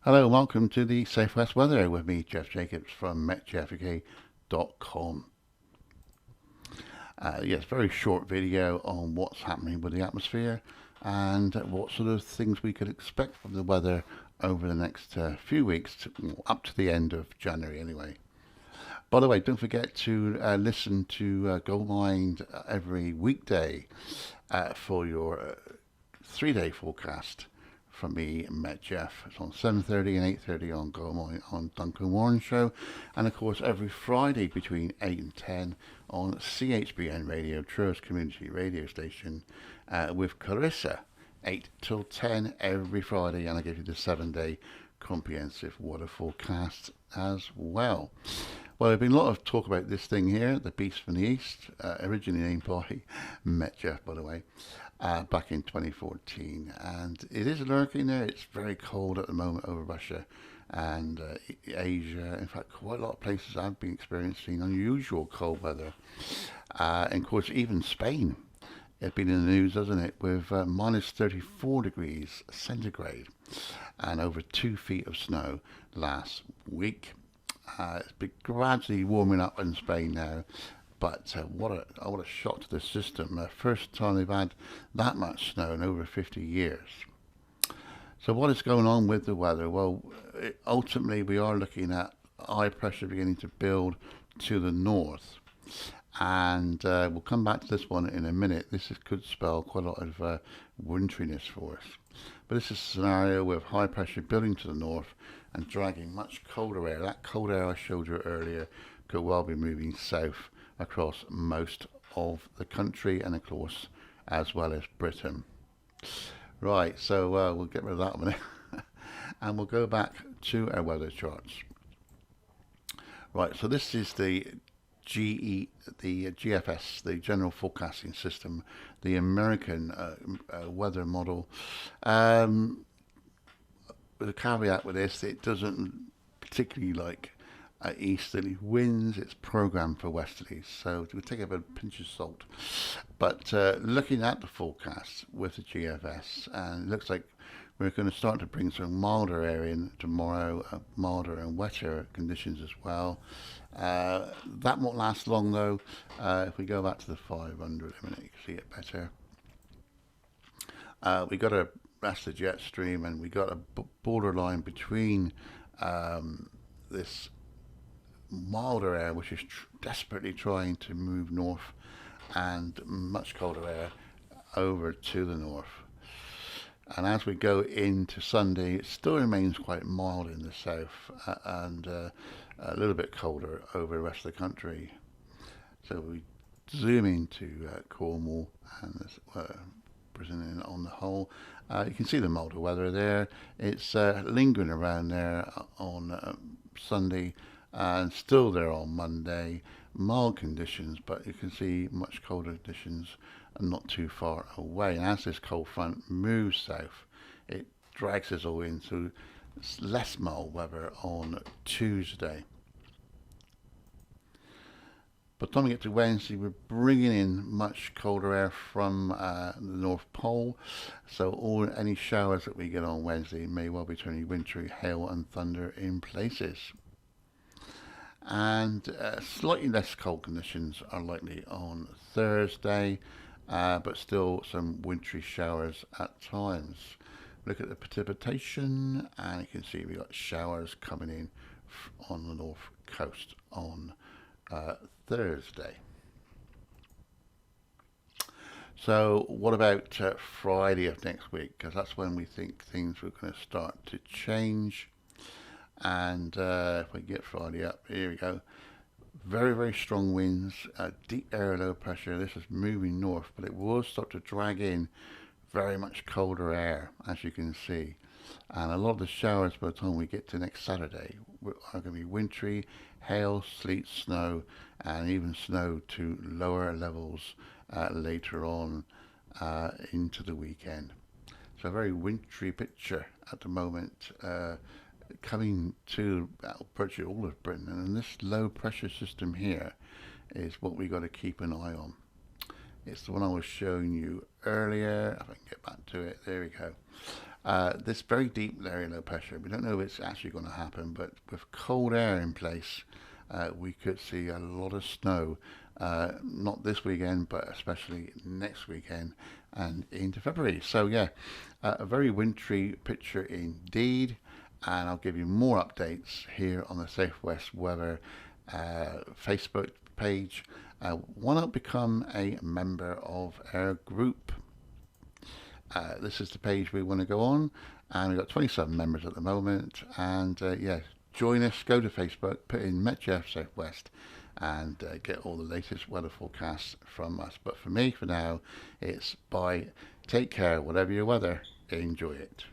Hello, and welcome to the Safe West Weather with me, Jeff Jacobs from metjfuk.com. Yes, very short video on what's happening with the atmosphere and what sort of things we could expect from the weather over the next few weeks, up to the end of January anyway. By the way, don't forget to listen to Goldmind every weekday for your 3 day forecast from me, Met Jeff. It's on 7:30 and 8:30 on Goldmind on Duncan Warren Show, and of course every Friday between 8 and 10 on CHBN Radio, Truist Community Radio Station, with Clarissa. 8 till 10 every Friday, and I give you the 7 day comprehensive weather forecast as well. Well, there's been a lot of talk about this thing here, the Beast from the East, originally named by Met Jeff, by the way, back in 2014. And it is lurking there. It's very cold at the moment over Russia and Asia. In fact, quite a lot of places have been experiencing unusual cold weather. And of course, even Spain. It's been in the news, hasn't it, with minus 34 degrees centigrade and over 2 feet of snow last week. It's been gradually warming up in Spain now, but what a shock to the system. First time they've had that much snow in over 50 years. So what is going on with the weather? Well, ultimately we are looking at high pressure beginning to build to the north. And we'll come back to this one in a minute. Could spell quite a lot of winteriness for us. But this is a scenario with high pressure building to the north and dragging much colder air. That cold air I showed you earlier could well be moving south across most of the country and of course as well as Britain. Right, so we'll get rid of that one and we'll go back to our weather charts. Right, so this is the GFS, the General Forecasting System, the American weather model. With a caveat with this, it doesn't particularly like easterly winds. It's programmed for westerlies, so we take a pinch of salt. But looking at the forecast with the GFS, and it looks like we're going to start to bring some milder air in tomorrow, milder and wetter conditions as well. That won't last long though. If we go back to the 500 a minute, you can see it better. We got that's the jet stream, and we got a borderline between this milder air, which is desperately trying to move north, and much colder air over to the north. And as we go into Sunday, it still remains quite mild in the south and a little bit colder over the rest of the country. So we zoom into Cornwall and Britain on the whole. You can see the milder weather there. It's lingering around there on Sunday and still there on Monday. Mild conditions, but you can see much colder conditions and not too far away. And as this cold front moves south, it drags us all into less mild weather on Tuesday. By the time we get to Wednesday, we're bringing in much colder air from the North Pole. So any showers that we get on Wednesday may well be turning wintry hail and thunder in places. And slightly less cold conditions are likely on Thursday, but still some wintry showers at times. Look at the precipitation, and you can see we've got showers coming in on the north coast on Thursday. So what about Friday of next week? Because that's when we think things are going to start to change. And if we get Friday up, here we go. Very, very strong winds, deep air low pressure. This is moving north, but it will start to drag in very much colder air, as you can see. And a lot of the showers by the time we get to next Saturday are going to be wintry, hail, sleet, snow, and even snow to lower levels later on into the weekend. So a very wintry picture at the moment. Coming to virtually all of Britain, and this low pressure system here is what we got to keep an eye on. It's the one I was showing you earlier. If I can get back to it, there we go. This very deep area low pressure, we don't know if it's actually going to happen, but with cold air in place, we could see a lot of snow, not this weekend, but especially next weekend and into February. So yeah, a very wintry picture indeed. And I'll give you more updates here on the Safe West Weather Facebook page. Why not become a member of our group? This is the page we want to go on, and we've got 27 members at the moment. And yeah, join us. Go to Facebook, put in Metcalfe Southwest, and get all the latest weather forecasts from us. But for me, for now, it's bye. Take care, whatever your weather. Enjoy it.